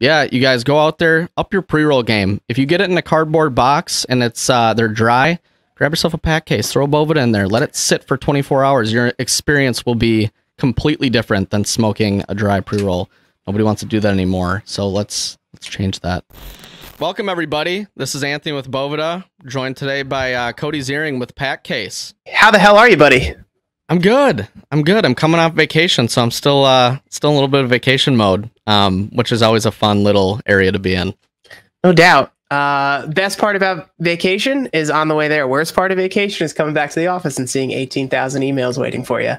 Yeah, you guys go out there, up your pre-roll game. If you get it in a cardboard box and it's they're dry, grab yourself a pack case, throw a Boveda in there, let it sit for 24 hours. Your experience will be completely different than smoking a dry pre-roll. Nobody wants to do that anymore, so let's change that. Welcome, everybody. This is Anthony with Boveda, joined today by Cody Ziering with PAQcase. How the hell are you, buddy? I'm good. I'm coming off vacation, so I'm still in a little bit of vacation mode, which is always a fun little area to be in. No doubt. Best part about vacation is on the way there. Worst part of vacation is coming back to the office and seeing 18,000 emails waiting for you.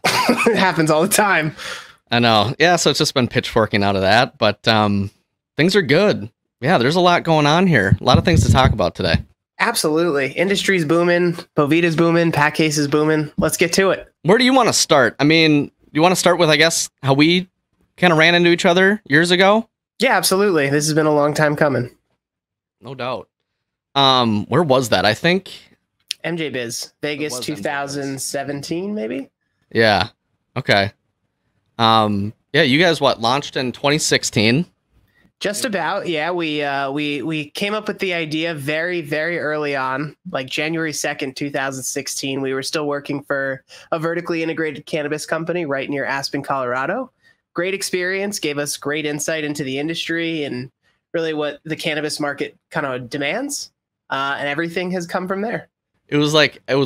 It happens all the time. I know. Yeah, so it's just been pitchforking out of that, but things are good. Yeah, there's a lot going on here. A lot of things to talk about today. Absolutely. Industry's booming. Boveda's booming. PAQcase is booming. Let's get to it. Where do you want to start? I mean, you want to start with, I guess, how we kind of ran into each other years ago? Yeah, absolutely. This has been a long time coming. No doubt. Where was that? I think MJ Biz, Vegas 2017, maybe? Yeah. Okay. Yeah, you guys launched in 2016? Just about, yeah. We came up with the idea very, very early on, like January 2nd, 2016. We were still working for a vertically integrated cannabis company right near Aspen, Colorado. Great experience, gave us great insight into the industry and really what the cannabis market kind of demands. And everything has come from there. It was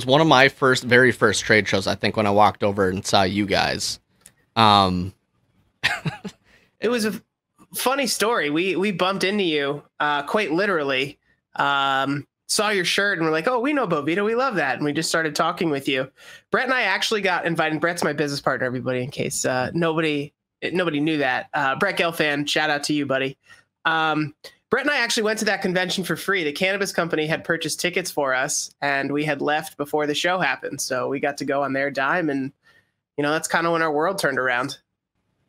one of my very first trade shows, I think, when I walked over and saw you guys. It was a funny story. We bumped into you quite literally. Saw your shirt and we're like, oh, we know Boveda, we love that, and we just started talking with you. Brett and I actually got invited. Brett's my business partner, everybody, in case nobody knew that. Brett Gelfand, shout out to you, buddy. Brett and I actually went to that convention for free. The cannabis company had purchased tickets for us, and we had left before the show happened, so we got to go on their dime, and that's kind of when our world turned around.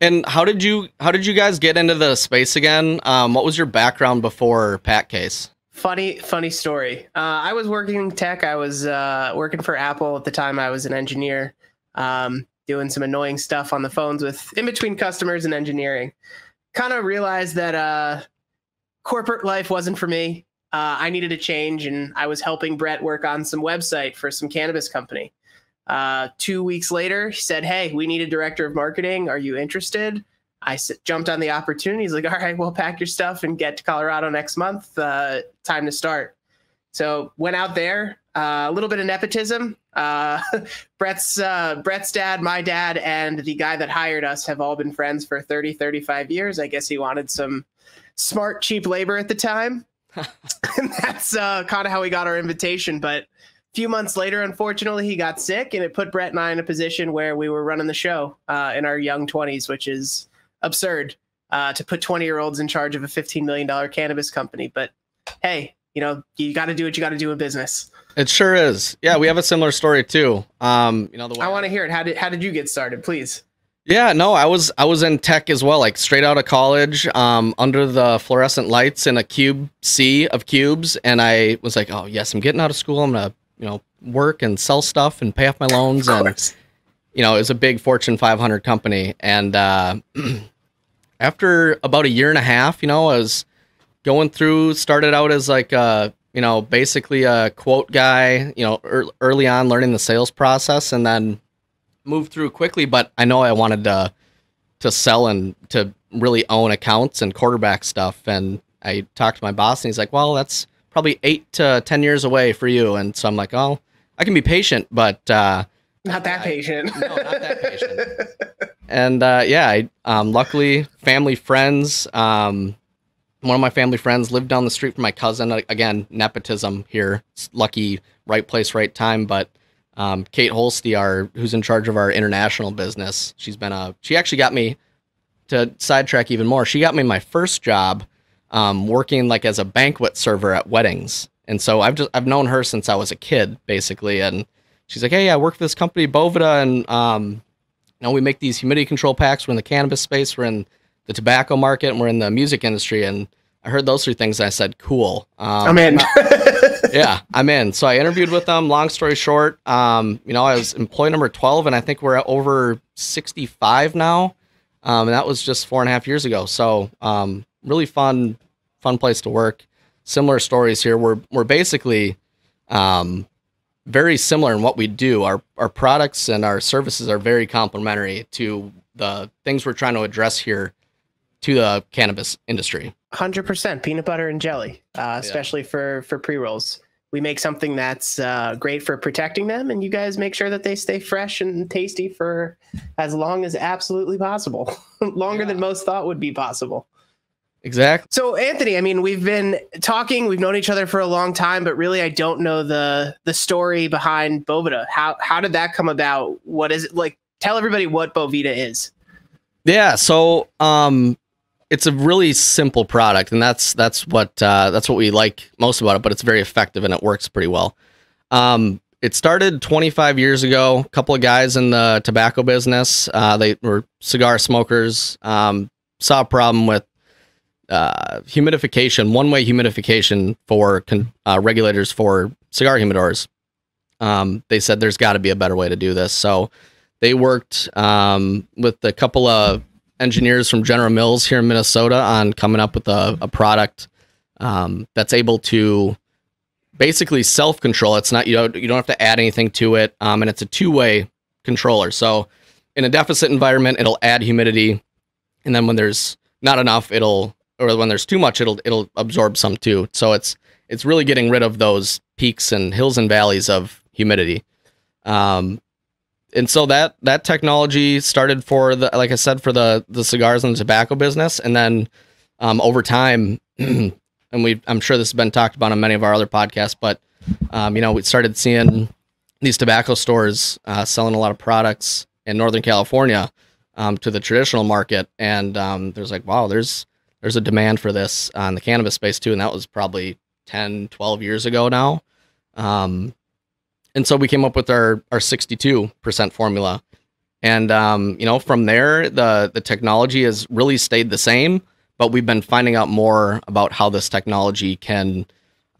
And how did you guys get into the space again? What was your background before PAQcase? Funny story. I was working in tech. I was working for Apple at the time. I was an engineer, doing some annoying stuff on the phones in between customers and engineering. Kind of realized that corporate life wasn't for me. I needed a change, and I was helping Brett work on some website for some cannabis company. 2 weeks later, he said, hey, we need a director of marketing. Are you interested? I jumped on the opportunity. He's like, all right, well, pack your stuff and get to Colorado next month. Time to start. So went out there, a little bit of nepotism. Brett's dad, my dad, and the guy that hired us have all been friends for 30, 35 years. I guess he wanted some smart, cheap labor at the time. And that's kind of how we got our invitation. But few months later, unfortunately, he got sick, and it put Brett and I in a position where we were running the show in our young 20s, which is absurd to put 20-year-olds in charge of a $15 million cannabis company. But hey, you got to do what you got to do in business. It sure is. Yeah, we have a similar story too. I want to hear it. How did you get started, please? Yeah, no, I was in tech as well, like straight out of college, under the fluorescent lights in a cube sea of cubes, and I was like, oh yes, I'm getting out of school. I'm gonna work and sell stuff and pay off my loans. And, it was a big Fortune 500 company. And after about a year and a half, I was going through, started out as like, basically a quote guy, early on learning the sales process, and then moved through quickly. But I know I wanted to sell and to really own accounts and quarterback stuff. And I talked to my boss, and he's like, well, that's probably 8 to 10 years away for you. And so I'm like, oh, I can be patient, but not that patient. No, not that patient. And I luckily family friends. One of my family friends lived down the street from my cousin. Again, nepotism here. It's lucky, right place, right time. But Kate Holste, who's in charge of our international business, she actually got me, to sidetrack even more, she got me my first job working like as a banquet server at weddings. And so I've known her since I was a kid, basically. And she's like, hey, I work for this company, Boveda, and we make these humidity control packs. We're in the cannabis space, we're in the tobacco market, and we're in the music industry. And I heard those three things, and I said, cool. I'm in. Yeah, I'm in. So I interviewed with them. Long story short, I was employee number 12, and I think we're at over 65 now. And that was just 4.5 years ago. So really fun place to work. Similar stories here. We're basically very similar in what we do. Our products and our services are very complementary to the things we're trying to address here to the cannabis industry. 100% peanut butter and jelly, especially for pre-rolls. We make something that's great for protecting them, and you guys make sure that they stay fresh and tasty for as long as absolutely possible. Longer than most thought would be possible. Exactly. So, Anthony, I mean, we've been talking, we've known each other for a long time, but really I don't know the story behind Boveda. How did that come about? What is it like? Tell everybody what Boveda is. Yeah, so it's a really simple product, and that's what we like most about it, but it's very effective and it works pretty well. It started 25 years ago. A couple of guys in the tobacco business, they were cigar smokers, saw a problem with humidification, one-way humidification for regulators for cigar humidors. They said there's got to be a better way to do this. So they worked with a couple of engineers from General Mills here in Minnesota on coming up with a product that's able to basically self-control. It's not, you don't have to add anything to it, and it's a two-way controller. So in a deficit environment, it'll add humidity, and then when there's not enough, or when there's too much, it'll absorb some too. So it's really getting rid of those peaks and hills and valleys of humidity. And so that technology started for like I said, for the cigars and the tobacco business. And then over time, and I'm sure this has been talked about on many of our other podcasts, but we started seeing these tobacco stores selling a lot of products in Northern California to the traditional market. And there's like, wow, there's a demand for this on the cannabis space too. And that was probably 10, 12 years ago now. And so we came up with our 62% formula. And, from there, the technology has really stayed the same, but we've been finding out more about how this technology can,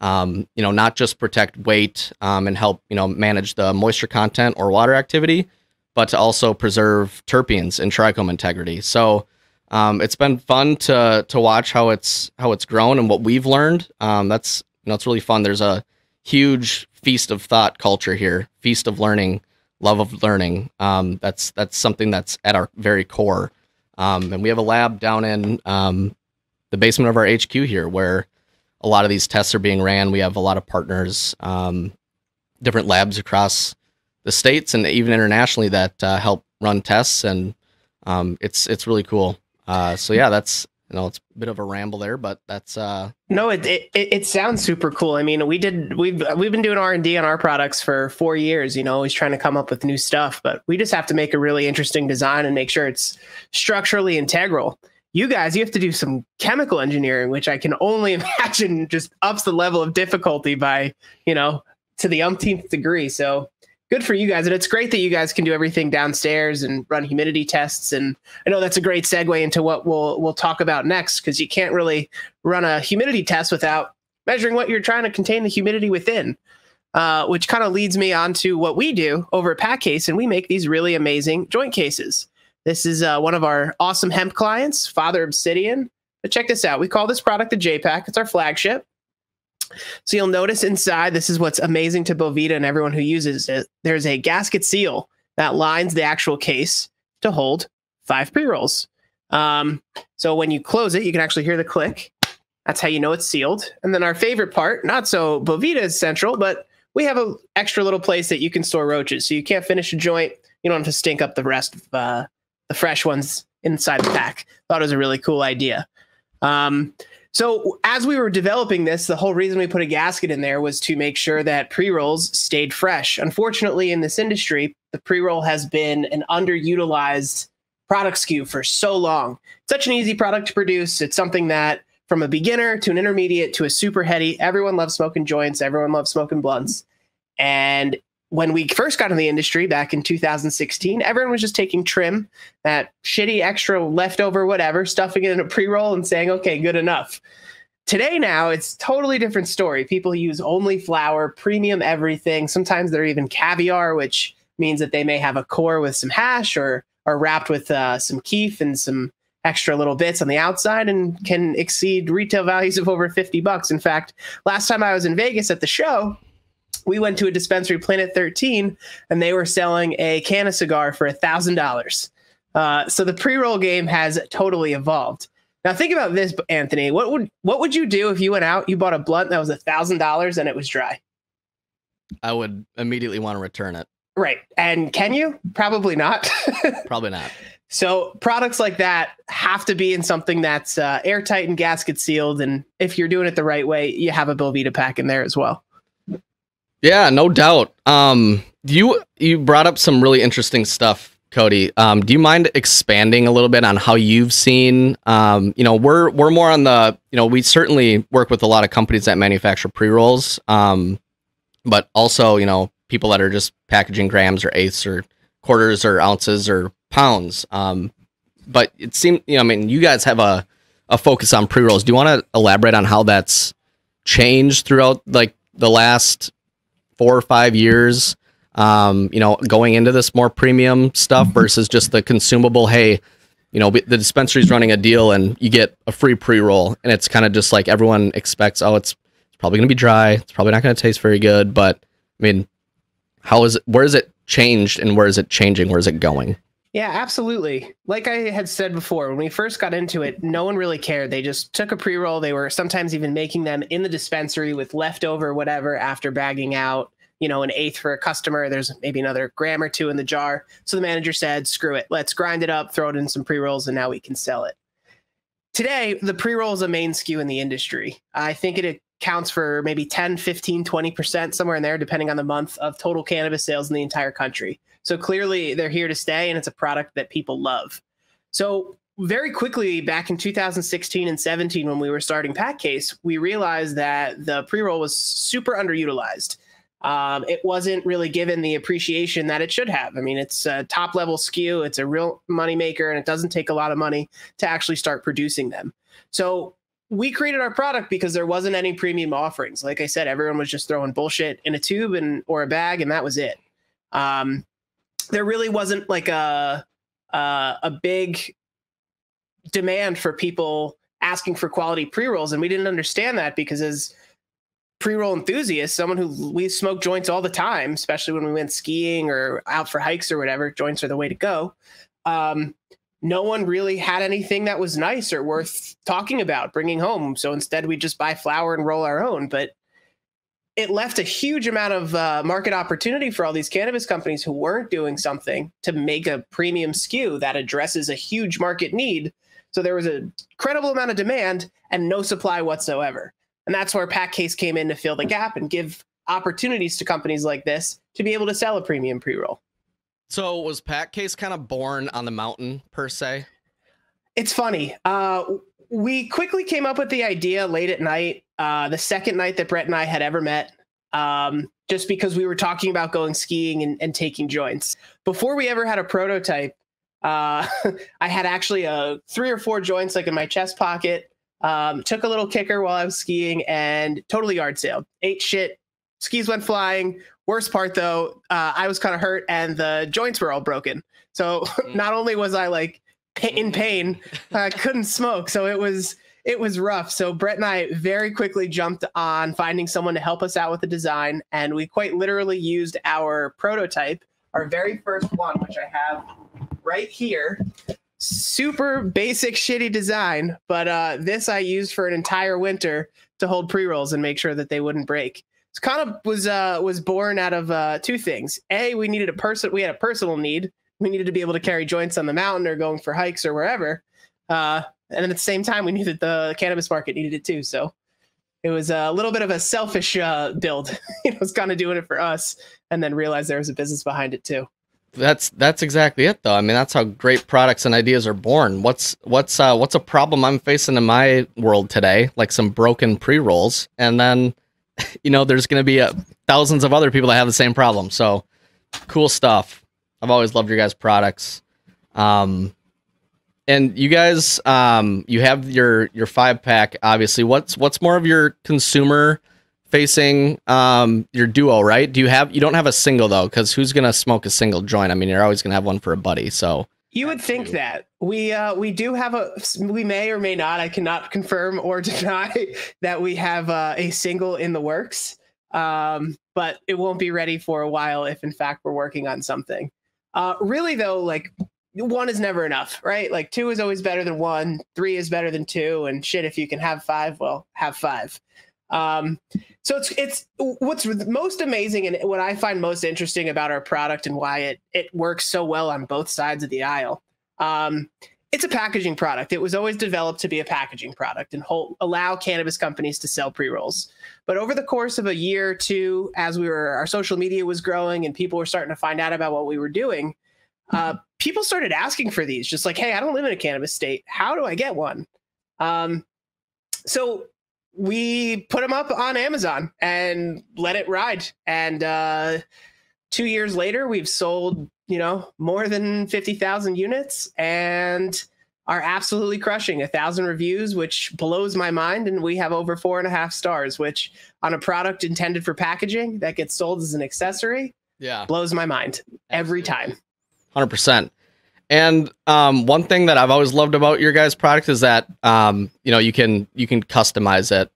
not just protect weight and help, manage the moisture content or water activity, but to also preserve terpenes and trichome integrity. So it's been fun to watch how it's grown and what we've learned. It's really fun. There's a huge feast of thought culture here, feast of learning, love of learning. That's something that's at our very core. And we have a lab down in the basement of our HQ here where a lot of these tests are being ran. We have a lot of partners, different labs across the states and even internationally that help run tests. And it's really cool. So yeah, that's, it's a bit of a ramble there, but that's no, it sounds super cool. I mean, we've been doing R&D on our products for 4 years, always trying to come up with new stuff, but we just have to make a really interesting design and make sure it's structurally integral. You guys, you have to do some chemical engineering, which I can only imagine just ups the level of difficulty by, to the umpteenth degree. So good for you guys. And it's great that you guys can do everything downstairs and run humidity tests. And I know that's a great segue into what we'll talk about next, because you can't really run a humidity test without measuring what you're trying to contain the humidity within, which kind of leads me on to what we do over at PAQcase. And we make these really amazing joint cases. This is one of our awesome hemp clients, Father Obsidian. But check this out. We call this product the JPAC. It's our flagship. So you'll notice inside, this is what's amazing to Boveda and everyone who uses it. There's a gasket seal that lines the actual case to hold 5 pre-rolls. So when you close it, you can actually hear the click. That's how you know it's sealed. And then our favorite part, not so Boveda is central, but we have an extra little place that you can store roaches. So you can't finish a joint. You don't have to stink up the rest of the fresh ones inside the pack. Thought it was a really cool idea. So as we were developing this, the whole reason we put a gasket in there was to make sure that pre-rolls stayed fresh. Unfortunately, in this industry, the pre-roll has been an underutilized product SKU for so long. It's such an easy product to produce. It's something that from a beginner to an intermediate to a super heady, everyone loves smoking joints. Everyone loves smoking blunts. And when we first got in the industry back in 2016, everyone was just taking trim, that shitty extra leftover whatever, stuffing it in a pre-roll and saying, okay, good enough. Today now, it's totally different story. People use only flower, premium everything. Sometimes they're even caviar, which means that they may have a core with some hash or are wrapped with some keef and some extra little bits on the outside and can exceed retail values of over $50. In fact, last time I was in Vegas at the show, we went to a dispensary, Planet 13, and they were selling a can of cigar for $1,000. So the pre-roll game has totally evolved. Now think about this, Anthony. What would you do if you went out, you bought a blunt that was $1,000 and it was dry? I would immediately want to return it. Right. And can you? Probably not. Probably not. So products like that have to be in something that's airtight and gasket sealed. And if you're doing it the right way, you have a Boveda pack in there as well. Yeah, no doubt. You brought up some really interesting stuff, Cody. Do you mind expanding a little bit on how you've seen, we're more on the, we certainly work with a lot of companies that manufacture pre-rolls, but also, people that are just packaging grams or eighths or quarters or ounces or pounds. But it seemed, you guys have a focus on pre-rolls. Do you want to elaborate on how that's changed throughout like the last 4 or 5 years, going into this more premium stuff versus just the consumable, hey, the dispensary's running a deal and you get a free pre-roll, and it's kind of just like everyone expects, it's probably going to be dry, it's probably not going to taste very good, but where is it changed and where is it changing? Where is it going? Yeah, absolutely. Like I had said before, when we first got into it, no one really cared. They just took a pre-roll. They were sometimes even making them in the dispensary with leftover whatever after bagging out, an eighth for a customer. There's maybe another gram or two in the jar. So the manager said, screw it. Let's grind it up, throw it in some pre-rolls, and now we can sell it. Today, the pre-roll is a main SKU in the industry. I think it accounts for maybe 10, 15, 20%, somewhere in there, depending on the month, of total cannabis sales in the entire country. So clearly they're here to stay, and it's a product that people love. So very quickly back in 2016 and 17, when we were starting PAQcase, we realized that the pre-roll was super underutilized. It wasn't really given the appreciation that it should have. It's a top level SKU. It's a real moneymaker, and it doesn't take a lot of money to actually start producing them. So we created our product because there wasn't any premium offerings. Like I said, everyone was just throwing bullshit in a tube or a bag, and that was it. There really wasn't like a big demand for people asking for quality pre-rolls. And we didn't understand that because as pre-roll enthusiasts, someone who we smoke joints all the time, especially when we went skiing or out for hikes or whatever, joints are the way to go. No one really had anything that was nice or worth talking about bringing home. So instead we just buy flower and roll our own. But it left a huge amount of market opportunity for all these cannabis companies who weren't doing something to make a premium SKU that addresses a huge market need. So there was an incredible amount of demand and no supply whatsoever. And that's where PAQcase came in to fill the gap and give opportunities to companies like this to be able to sell a premium pre-roll. So was PAQcase kind of born on the mountain per se? It's funny. We quickly came up with the idea late at night, the second night that Brett and I had ever met, just because we were talking about going skiing and taking joints. Before we ever had a prototype, I had actually 3 or 4 joints like in my chest pocket, took a little kicker while I was skiing and totally yard sailed. Ate shit. Skis went flying. Worst part, though, I was kind of hurt and the joints were all broken. So not only was I like in pain, I couldn't smoke. So it was rough. So Brett and I very quickly jumped on finding someone to help us out with the design. And we quite literally used our prototype, our very first one, which I have right here. Super basic, shitty design. But this I used for an entire winter to hold pre-rolls and make sure that they wouldn't break. It's kind of was born out of 2 things. A, we had a personal need. We needed to be able to carry joints on the mountain or going for hikes or wherever. And then at the same time, we knew that the cannabis market needed it too. So it was a little bit of a selfish build. It was kind of doing it for us and then realized there was a business behind it too. That's exactly it though. That's how great products and ideas are born. What's a problem I'm facing in my world today? Like some broken pre-rolls, and then there's going to be thousands of other people that have the same problem. So cool stuff. I've always loved your guys' products. And you guys, you have your 5-pack, obviously. What's more of your consumer facing, your duo, right? You don't have a single though, because who's going to smoke a single joint? You're always going to have one for a buddy. So You would think that we do have we may or may not, I cannot confirm or deny that we have a single in the works, but it won't be ready for a while if in fact we're working on something. Really though, like, one is never enough, right? Like, two is always better than one, three is better than two, and shit, if you can have five, well, have five. So it's what's most amazing and what I find most interesting about our product and why it works so well on both sides of the aisle. It's a packaging product. It was always developed to be a packaging product and allow cannabis companies to sell pre-rolls. But over the course of a year or two, as our social media was growing and people were starting to find out about what we were doing, people started asking for these, just like, hey, I don't live in a cannabis state. How do I get one? So we put them up on Amazon and let it ride. And 2 years later, we've sold, more than 50,000 units and are absolutely crushing 1,000 reviews, which blows my mind. And we have over 4.5 stars, which on a product intended for packaging that gets sold as an accessory, blows my mind every time. 100%. And one thing that I've always loved about your guys' product is that you can customize it.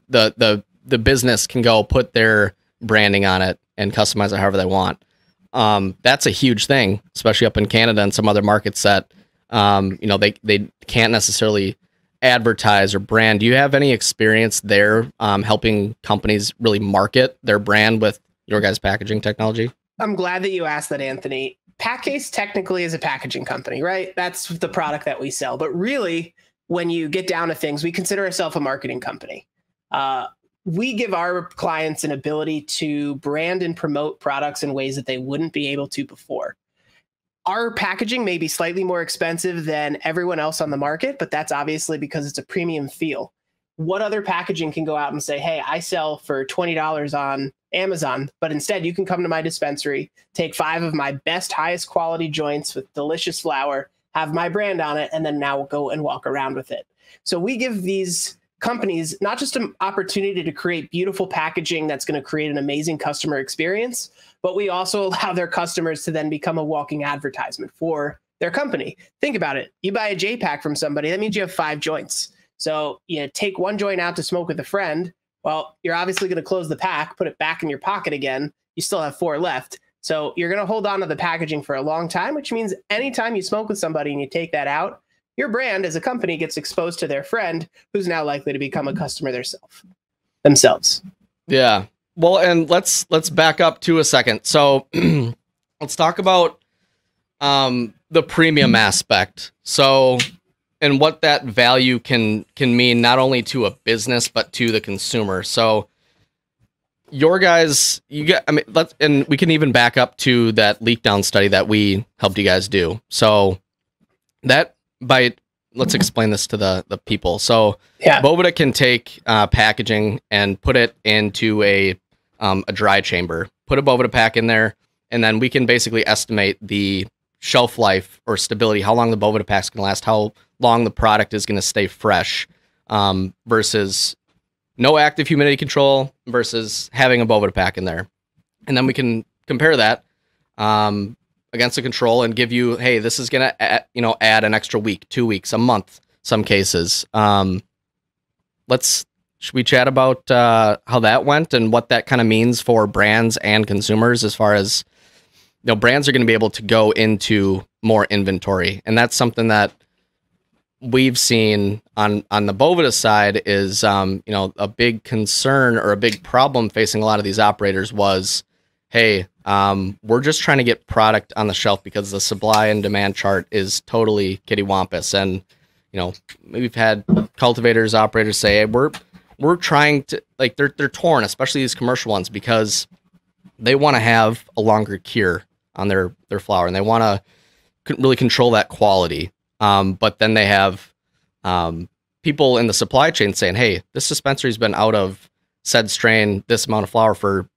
The business can go put their branding on it and customize it however they want. That's a huge thing, especially up in Canada and some other markets that they can't necessarily advertise or brand. Do you have any experience there helping companies really market their brand with your guys' packaging technology? I'm glad that you asked that, Anthony. PAQcase technically is a packaging company, right? That's the product that we sell. But really, when you get down to things, we consider ourselves a marketing company. We give our clients an ability to brand and promote products in ways that they wouldn't be able to before. Our packaging may be slightly more expensive than everyone else on the market, but that's obviously because it's a premium feel. What other packaging can go out and say, hey, I sell for $20 on Amazon, but instead you can come to my dispensary, take 5 of my best, highest quality joints with delicious flower, have my brand on it, and then now go and walk around with it. So we give these companies not just an opportunity to create beautiful packaging that's going to create an amazing customer experience, but we also allow their customers to then become a walking advertisement for their company. Think about it. You buy a J-Pack from somebody, that means you have 5 joints. So you take 1 joint out to smoke with a friend. Well, you're obviously going to close the pack, put it back in your pocket again. You still have 4 left. So you're going to hold on to the packaging for a long time, which means anytime you smoke with somebody and you take that out, your brand as a company gets exposed to their friend who's now likely to become a customer themselves. Yeah. Well, and let's back up to a second. So let's talk about the premium aspect. So, and what that value can mean not only to a business but to the consumer. So your guys, and we can even back up to that leak down study that we helped you guys do. So let's explain this to the people. So Boveda can take packaging and put it into a dry chamber, put a Boveda pack in there, and then we can basically estimate the shelf life or stability, how long the Boveda pack's going to last, how long the product is going to stay fresh, versus no active humidity control versus having a Boveda pack in there. And then we can compare that against the control and give you, hey, this is going to add an extra week, 2 weeks, a month, some cases. Should we chat about how that went and what that kind of means for brands and consumers, as far as brands are going to be able to go into more inventory. And that's something that we've seen on the Boveda side is, a big concern or a big problem facing a lot of these operators was, hey, we're just trying to get product on the shelf because the supply and demand chart is totally kittywampus. And, we've had cultivators, operators say, hey, we're trying to, like, they're torn, especially these commercial ones, because they want to have a longer cure on their flower, and they want to really control that quality. But then they have people in the supply chain saying, hey, this dispensary's been out of said strain, this amount of flower for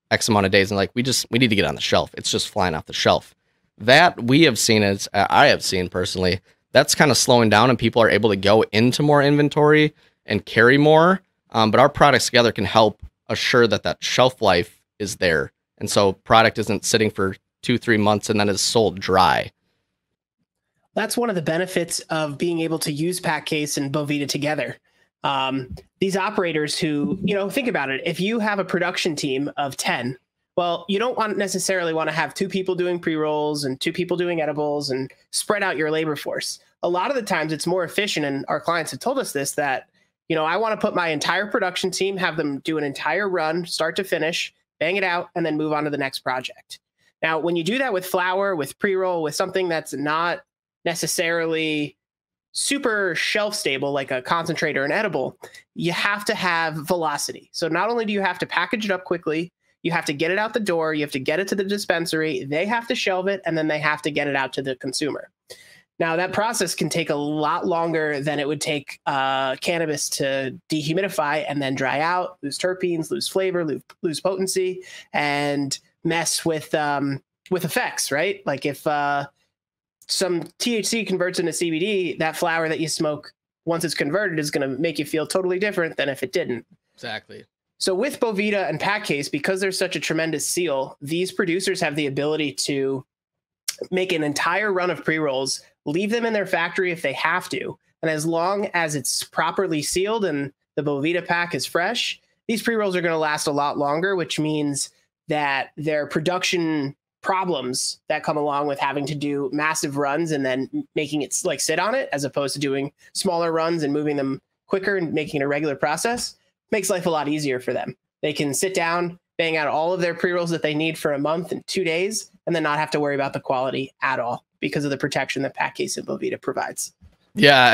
X amount of days. And like, we need to get on the shelf. It's just flying off the shelf. That we have seen, as I have seen personally, that's kind of slowing down, and people are able to go into more inventory and carry more. But our products together can help assure that shelf life is there. And so product isn't sitting for 2-3 months and then is sold dry. That's one of the benefits of being able to use PAQcase and Boveda together. These operators who, think about it. If you have a production team of 10, well, you don't necessarily want to have 2 people doing pre-rolls and 2 people doing edibles and spread out your labor force. A lot of the times it's more efficient, and our clients have told us this, that, I want to put my entire production team, have them do an entire run, start to finish, bang it out, and then move on to the next project. Now, when you do that with flower, with pre-roll, with something that's not necessarily super shelf stable, like a concentrate or an edible, you have to have velocity. So not only do you have to package it up quickly, you have to get it out the door, you have to get it to the dispensary, they have to shelve it, and then they have to get it out to the consumer. Now, that process can take a lot longer than it would take cannabis to dehumidify and then dry out, lose terpenes, lose flavor, lose potency, and mess with effects, right? Like if some THC converts into CBD, that flower that you smoke, once it's converted, is going to make you feel totally different than if it didn't. Exactly. So with Boveda and PAQcase, because there's such a tremendous seal, these producers have the ability to make an entire run of pre-rolls, leave them in their factory if they have to. And as long as it's properly sealed and the Boveda pack is fresh, these pre-rolls are going to last a lot longer, which means that their production problems that come along with having to do massive runs and then making it like sit on it, as opposed to doing smaller runs and moving them quicker and making it a regular process, makes life a lot easier for them. They can sit down, bang out all of their pre-rolls that they need for a month and 2 days, and then not have to worry about the quality at all because of the protection that PAQcase and Boveda provides. Yeah,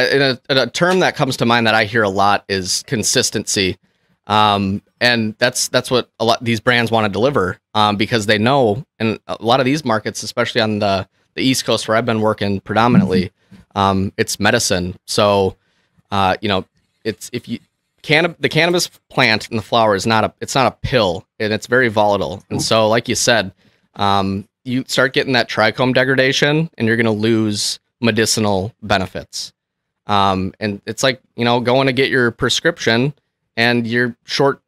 and a term that comes to mind that I hear a lot is consistency. And that's what a lot these brands want to deliver, because they know, and a lot of these markets, especially on the East Coast where I've been working predominantly, it's medicine. So, it's the cannabis plant and the flower is not a pill, and it's very volatile. And so, like you said, you start getting that trichome degradation, and you're going to lose medicinal benefits. And it's like, going to get your prescription, and you're short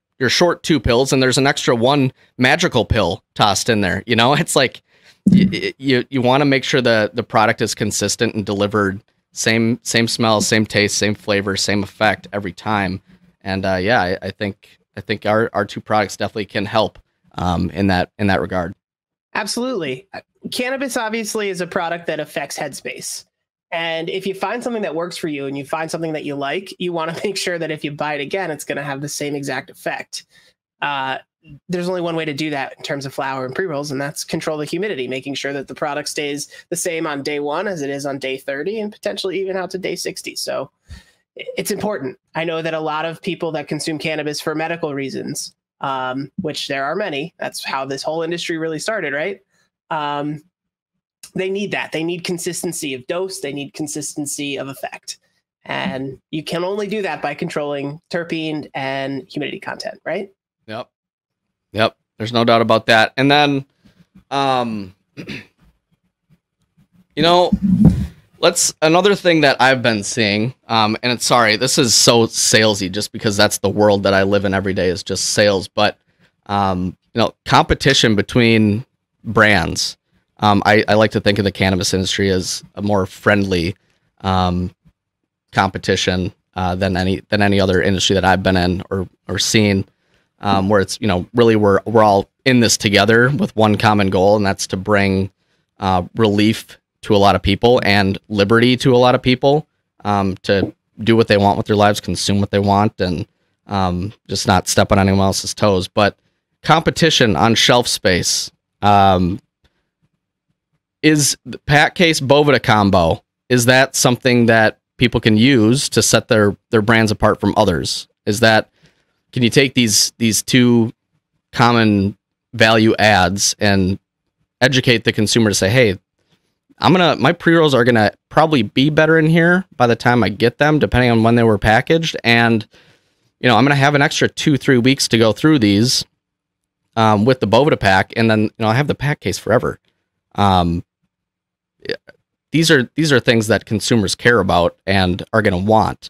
2 pills, and there's an extra 1 magical pill tossed in there. It's like you want to make sure the product is consistent and delivered same smell, same taste, same flavor, same effect every time. And I think our 2 products definitely can help in that regard. Absolutely. Cannabis obviously is a product that affects headspace. And if you find something that works for you and you find something that you like, you want to make sure that if you buy it again, it's going to have the same exact effect. There's only one way to do that in terms of flower and pre-rolls, and that's control the humidity, making sure that the product stays the same on day 1 as it is on day 30 and potentially even out to day 60. So it's important. I know that a lot of people that consume cannabis for medical reasons, which there are many, that's how this whole industry really started, right? They need that. They need consistency of dose. They need consistency of effect. And you can only do that by controlling terpene and humidity content, right? Yep. There's no doubt about that. And then, another thing that I've been seeing, and it's sorry, this is so salesy just because that's the world that I live in every day is just sales. But, competition between brands. I like to think of the cannabis industry as a more friendly competition than any other industry that I've been in or seen, where it's really we're all in this together with one common goal, and that's to bring relief to a lot of people and liberty to a lot of people, to do what they want with their lives, consume what they want, and just not step on anyone else's toes. But competition on shelf space. Is the PAQcase Boveda combo, is that something that people can use to set their brands apart from others? Can you take these 2 common value adds and educate the consumer to say, hey, my pre-rolls are gonna probably be better in here by the time I get them, depending on when they were packaged, and I'm gonna have an extra 2-3 weeks to go through these with the Boveda pack, and then I have the PAQcase forever. These are things that consumers care about and are going to want.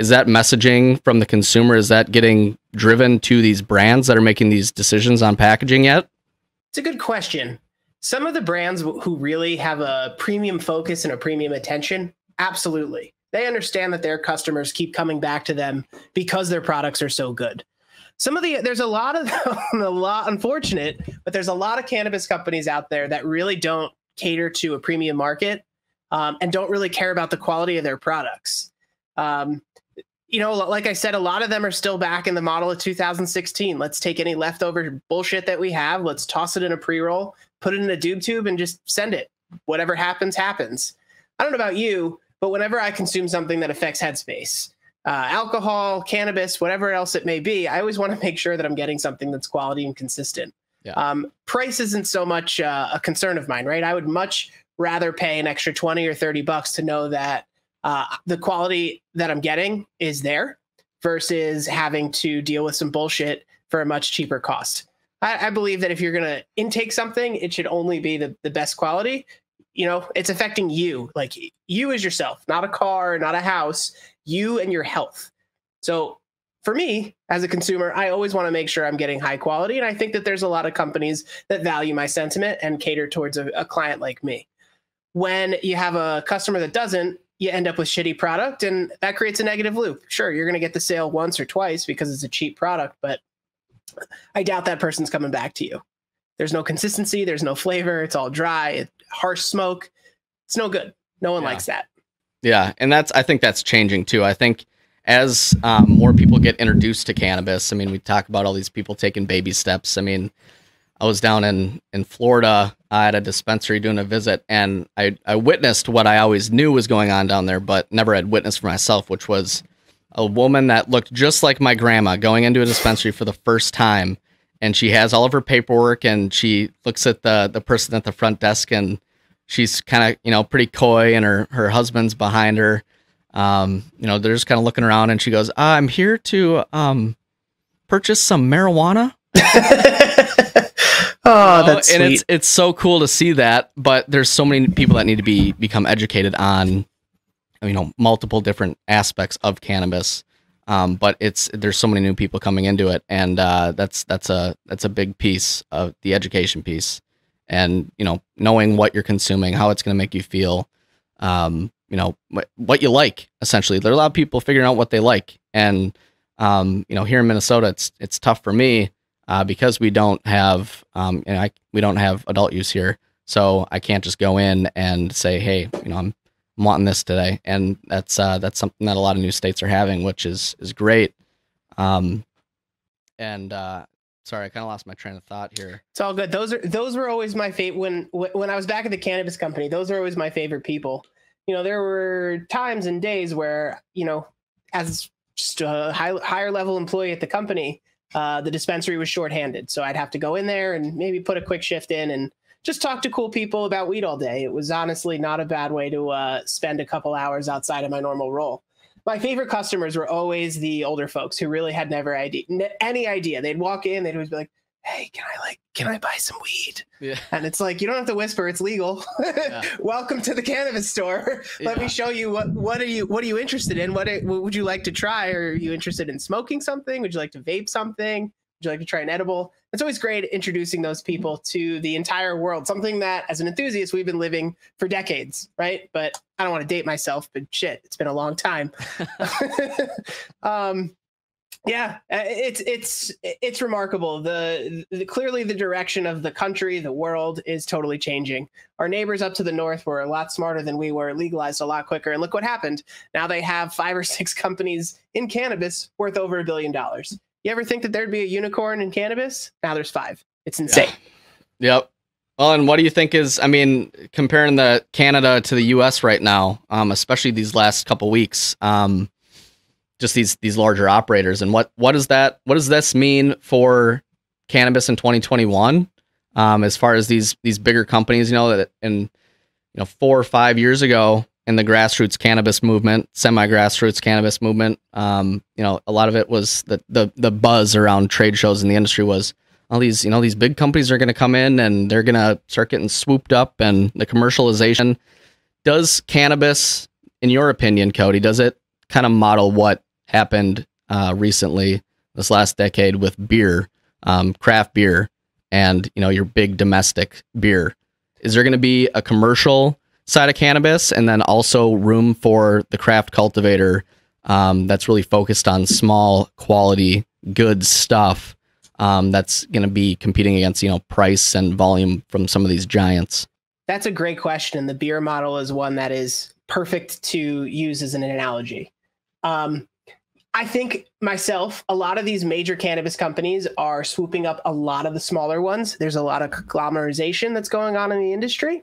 Is that messaging from the consumer? Is that getting driven to these brands that are making these decisions on packaging yet? It's a good question. Some of the brands who really have a premium focus and a premium attention, absolutely. They understand that their customers keep coming back to them because their products are so good. There's a lot of, unfortunate, but there's a lot of cannabis companies out there that really don't cater to a premium market and don't really care about the quality of their products. Like I said, a lot of them are still back in the model of 2016. Let's take any leftover bullshit that we have. Let's toss it in a pre-roll, put it in a doob tube, and just send it. Whatever happens, happens. I don't know about you, but whenever I consume something that affects headspace, alcohol, cannabis, whatever else it may be, I always want to make sure that I'm getting something that's quality and consistent. Yeah. Price isn't so much a concern of mine, right? I would much rather pay an extra 20 or 30 bucks to know that the quality that I'm getting is there versus having to deal with some bullshit for a much cheaper cost. I believe that if you're going to intake something, it should only be the best quality. It's affecting you, like you as yourself, not a car, not a house, you and your health. So for me as a consumer, I always want to make sure I'm getting high quality. And I think that there's a lot of companies that value my sentiment and cater towards a client like me. When you have a customer that doesn't, you end up with shitty product, and that creates a negative loop. Sure, you're going to get the sale once or twice because it's a cheap product, but I doubt that person's coming back to you. There's no consistency. There's no flavor. It's all dry, harsh smoke. It's no good. No one likes that. Yeah. And I think that's changing too. I think as more people get introduced to cannabis, I mean, we talk about all these people taking baby steps. I mean, I was down in Florida at a dispensary doing a visit, and I witnessed what I always knew was going on down there, but never had witnessed for myself, which was a woman that looked just like my grandma going into a dispensary for the first time. And she has all of her paperwork, and she looks at the person at the front desk, and she's kind of, pretty coy, and her husband's behind her. They're just kind of looking around, and she goes, I'm here to purchase some marijuana. That's sweet. And it's so cool to see that, but there's so many people that need to become educated on, multiple different aspects of cannabis. But there's so many new people coming into it, and that's a big piece of the education piece, and knowing what you're consuming, how it's going to make you feel, what you like. Essentially, there are a lot of people figuring out what they like, and here in Minnesota, it's tough for me. Because we don't have, we don't have adult use here, so I can't just go in and say, hey, I'm wanting this today, and that's something that a lot of new states are having, which is great. Sorry, I kind of lost my train of thought here. It's all good. Those were always my favorite when I was back at the cannabis company. Those are always my favorite people. There were times and days where as just a higher level employee at the company, the dispensary was shorthanded. So I'd have to go in there and maybe put a quick shift in and just talk to cool people about weed all day. It was honestly not a bad way to spend a couple hours outside of my normal role. My favorite customers were always the older folks who really had never any idea. They'd walk in, they'd always be like, hey, can I buy some weed? Yeah. And it's like, you don't have to whisper, it's legal. Yeah. Welcome to the cannabis store. Let me show you what are you interested in? What would you like to try? Are you interested in smoking something? Would you like to vape something? Would you like to try an edible? It's always great introducing those people to the entire world, something that as an enthusiast, we've been living for decades, right? But I don't want to date myself, but shit, it's been a long time. Yeah, it's remarkable. Clearly the direction of the country, the world is totally changing. Our neighbors up to the north were a lot smarter than we were, legalized a lot quicker. And look what happened. Now they have 5 or 6 companies in cannabis worth over $1 billion. You ever think that there'd be a unicorn in cannabis? Now there's 5. It's insane. Yeah. Yep. Well, and what do you think is, comparing the Canada to the US right now, especially these last couple weeks, just these larger operators, and what does this mean for cannabis in 2021, as far as these bigger companies, that 4 or 5 years ago in the grassroots cannabis movement, semi-grassroots cannabis movement, a lot of it was the buzz around trade shows in the industry was all these big companies are going to come in and they're going to start getting swooped up, and the commercialization. Does cannabis, in your opinion, Cody, does it kind of model what happened recently this last decade with beer, craft beer, and your big domestic beer? Is there going to be a commercial side of cannabis and then also room for the craft cultivator that's really focused on small quality good stuff that's going to be competing against, you know, price and volume from some of these giants? That's a great question. The beer model is one that is perfect to use as an analogy. I think myself, a lot of these major cannabis companies are swooping up a lot of the smaller ones. There's a lot of conglomerization that's going on in the industry.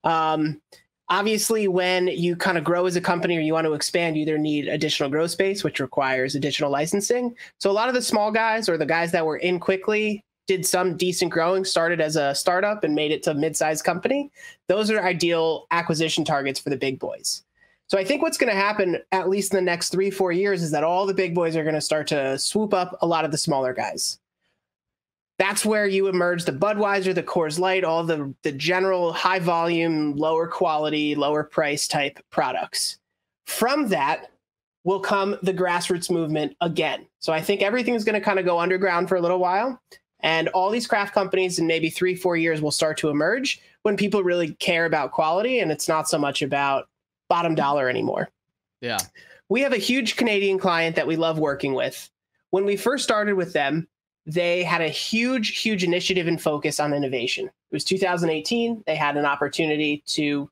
Obviously, when you kind of grow as a company or you want to expand, you either need additional grow space, which requires additional licensing. So a lot of the small guys or the guys that were in quickly did some decent growing, started as a startup and made it to a mid-sized company. Those are ideal acquisition targets for the big boys. So I think what's going to happen, at least in the next 3-4 years, is that all the big boys are going to start to swoop up a lot of the smaller guys. That's where you emerge the Budweiser, the Coors Light, all the general high volume, lower quality, lower price type products. From that will come the grassroots movement again. So I think everything is going to kind of go underground for a little while. And all these craft companies in maybe 3-4 years will start to emerge when people really care about quality and it's not so much about bottom dollar anymore. Yeah. We have a huge Canadian client that we love working with. When we first started with them, they had a huge initiative and focus on innovation. It was 2018. They had an opportunity to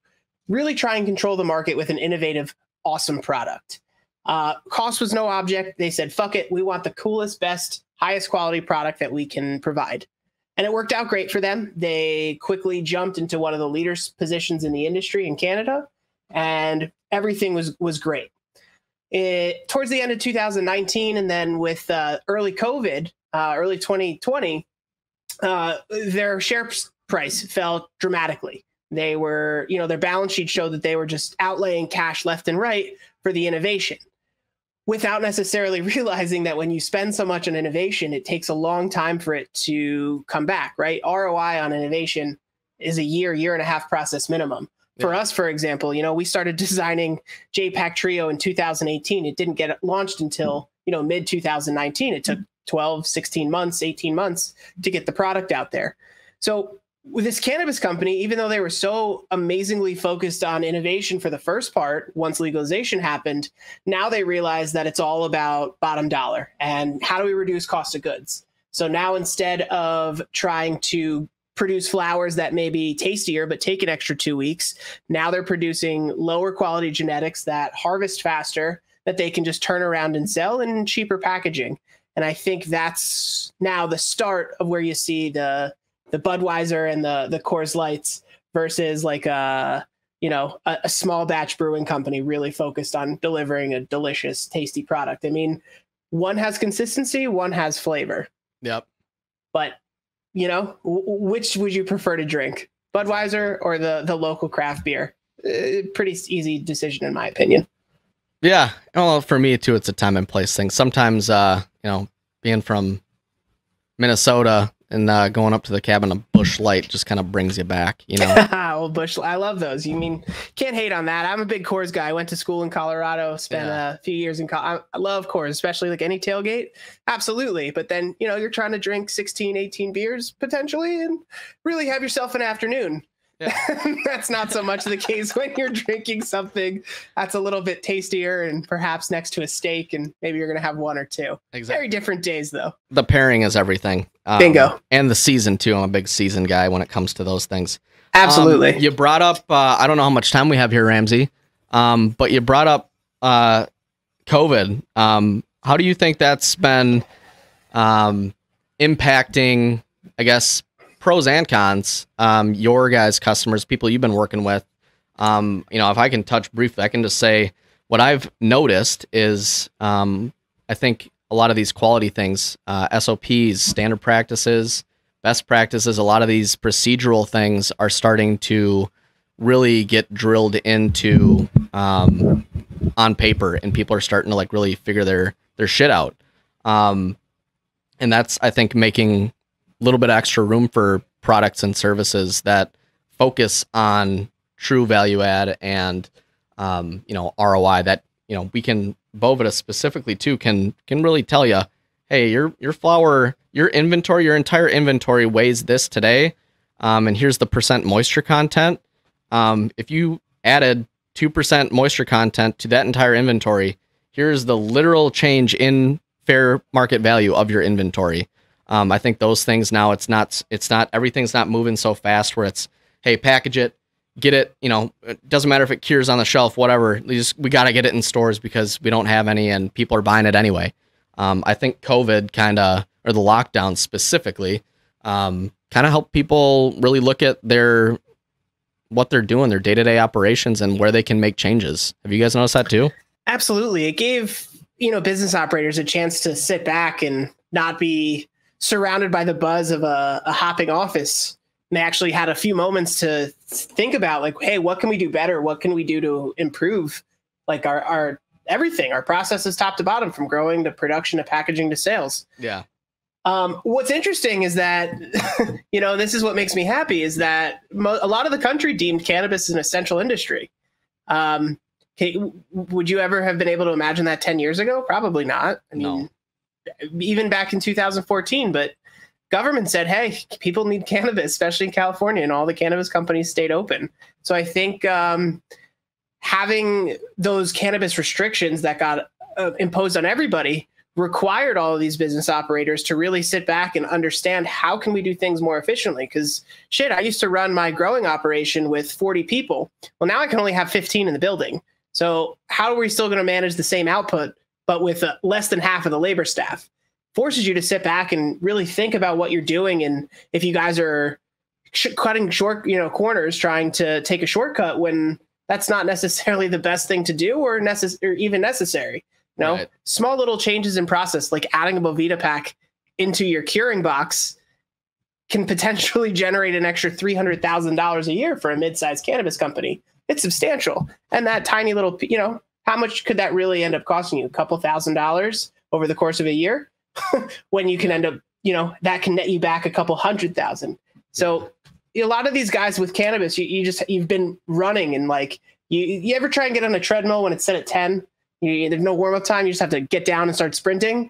really try and control the market with an innovative, awesome product. Cost was no object. They said, fuck it. We want the coolest, best, highest quality product that we can provide. And it worked out great for them. They quickly jumped into one of the leaders positions in the industry in Canada, and everything was great. Towards the end of 2019, and then with early COVID, early 2020, their share price fell dramatically. They were, you know, their balance sheet showed that they were just outlaying cash left and right for the innovation, without necessarily realizing that when you spend so much on innovation, it takes a long time for it to come back, right? ROI on innovation is a year and a half process minimum. For us, for example, you know, we started designing JPAC Trio in 2018. It didn't get launched until, you know, mid 2019. It took 12, 16 months, 18 months to get the product out there. So with this cannabis company, even though they were so amazingly focused on innovation for the first part, once legalization happened, now they realize that it's all about bottom dollar and how do we reduce cost of goods. So now instead of trying to produce flowers that may be tastier but take an extra 2 weeks, now they're producing lower quality genetics that harvest faster, that they can just turn around and sell in cheaper packaging. And I think that's now the start of where you see the Budweiser and the Coors Lights versus like a small batch brewing company really focused on delivering a delicious, tasty product. I mean, one has consistency, one has flavor. Yep. But you know, which would you prefer to drink, Budweiser or the local craft beer? Pretty easy decision, in my opinion. Yeah. Well, for me too, it's a time and place thing. Sometimes, you know, being from Minnesota and going up to the cabin of Busch Light just kind of brings you back, you know. Well, Busch, I love those. You mean, can't hate on that. I'm a big Coors guy. I went to school in Colorado, spent a few years in college. I love Coors, especially like any tailgate. Absolutely. But then, you know, you're trying to drink 16, 18 beers potentially and really have yourself an afternoon. Yeah. That's not so much the case when you're drinking something that's a little bit tastier and perhaps next to a steak, and maybe you're going to have one or two. Exactly. Very different days, though. The pairing is everything. Bingo. And the season, too. I'm a big season guy when it comes to those things. Absolutely. You brought up, I don't know how much time we have here, Ramsey, but you brought up COVID. How do you think that's been impacting, I guess, pros and cons, your guys' customers, people you've been working with? You know, if I can touch briefly, I can just say what I've noticed is I think a lot of these quality things, SOPs, standard practices, best practices, a lot of these procedural things are starting to really get drilled into on paper, and people are starting to like really figure their shit out. And that's, I think, making a little bit extra room for products and services that focus on true value add and you know, ROI that, you know, we can, Boveda specifically too, can really tell you, hey, your flower, your inventory, your entire inventory weighs this today. And here's the percent moisture content. If you added 2% moisture content to that entire inventory, here's the literal change in fair market value of your inventory. I think those things now, everything's not moving so fast where it's, hey, package it, get it, it doesn't matter if it cures on the shelf, whatever. We got to get it in stores because we don't have any and people are buying it anyway. I think COVID or the lockdown specifically, kind of helped people really look at what they're doing, their day-to-day operations and where they can make changes. Have you guys noticed that too? Absolutely. It gave, business operators a chance to sit back and not be surrounded by the buzz of a hopping office. And they actually had a few moments to think about like, hey, what can we do better? What can we do to improve like our everything, our processes top to bottom, from growing to production to packaging to sales. Yeah. What's interesting is that, this is what makes me happy is that a lot of the country deemed cannabis an essential industry. Would you ever have been able to imagine that 10 years ago? Probably not. I mean, even back in 2014, but government said, hey, people need cannabis, especially in California, and all the cannabis companies stayed open. So I think having those cannabis restrictions that got imposed on everybody required all of these business operators to really sit back and understand how can we do things more efficiently? Because shit, I used to run my growing operation with 40 people. Well, now I can only have 15 in the building. So how are we still going to manage the same output, but with less than half of the labor staff? Forces you to sit back and really think about what you're doing. And if you guys are cutting short, corners, trying to take a shortcut when that's not necessarily the best thing to do or even necessary. Right. Small little changes in process, like adding a Boveda pack into your curing box, can potentially generate an extra $300,000 a year for a mid-sized cannabis company. It's substantial. And that tiny little, how much could that really end up costing you? A couple $1,000s over the course of a year? When you can end up, that can net you back a couple $100,000. So a lot of these guys with cannabis, you've been running and like, you ever try and get on a treadmill when it's set at 10? There's no warm-up time. You just have to get down and start sprinting.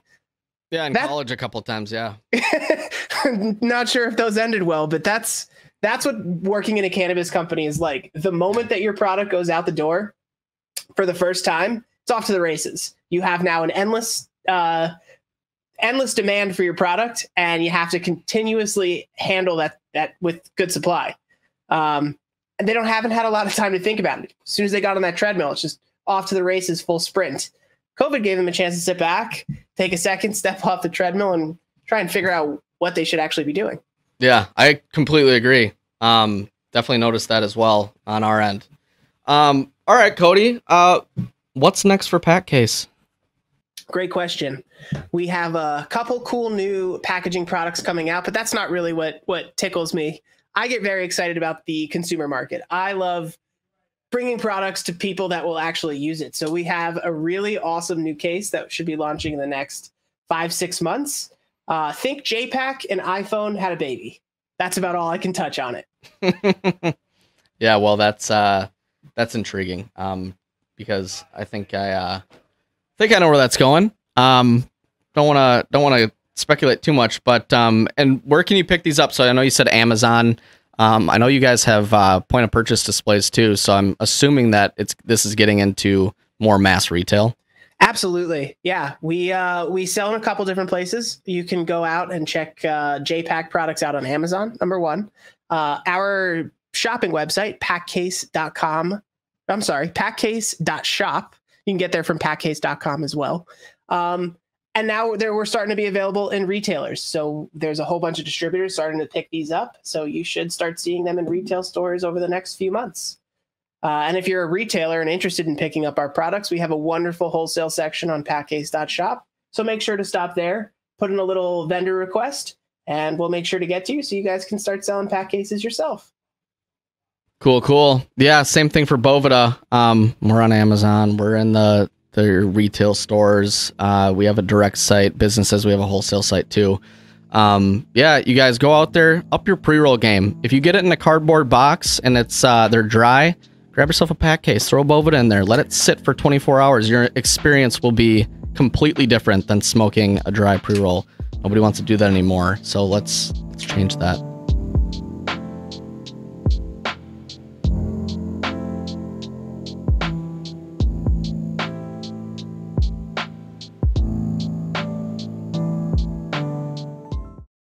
Yeah, in college a couple of times, yeah. Not sure if those ended well, but that's what working in a cannabis company is like. The moment that your product goes out the door for the first time, it's off to the races. You have now an endless demand for your product, and you have to continuously handle that with good supply. And they haven't had a lot of time to think about it. As soon as they got on that treadmill, it's just off to the races, full sprint. COVID gave them a chance to sit back, take a second, step off the treadmill, and try and figure out what they should actually be doing. Yeah, I completely agree. Definitely noticed that as well on our end. All right, Cody, what's next for PAQcase? Great question. We have a couple cool new packaging products coming out, but that's not really what tickles me. I get very excited about the consumer market. I love bringing products to people that will actually use it. So we have a really awesome new case that should be launching in the next 5-6 months. Think JPAC and iPhone had a baby. That's about all I can touch on it. Yeah, well, that's intriguing. Because I think I know where that's going. Don't want to speculate too much, but and where can you pick these up? So I know you said Amazon. I know you guys have point of purchase displays too, so I'm assuming that this is getting into more mass retail. Absolutely, yeah. We sell in a couple different places. You can go out and check JPAC products out on Amazon. Number one, our shopping website PAQcase.com. I'm sorry, PAQcase.shop. You can get there from PAQcase.com as well. And now we're starting to be available in retailers. So there's a whole bunch of distributors starting to pick these up. So you should start seeing them in retail stores over the next few months. And if you're a retailer and interested in picking up our products, we have a wonderful wholesale section on PAQcase.shop. So make sure to stop there, put in a little vendor request, and we'll make sure to get to you so you guys can start selling PAQcases yourself. Cool. Yeah, same thing for Boveda. We're on Amazon. We're in the retail stores. We have a direct site. Businesses, we have a wholesale site too. Yeah, you guys go out there, up your pre-roll game. If you get it in a cardboard box and they're dry, grab yourself a PAQcase, throw Boveda in there, let it sit for 24 hours. Your experience will be completely different than smoking a dry pre-roll. Nobody wants to do that anymore. So let's change that.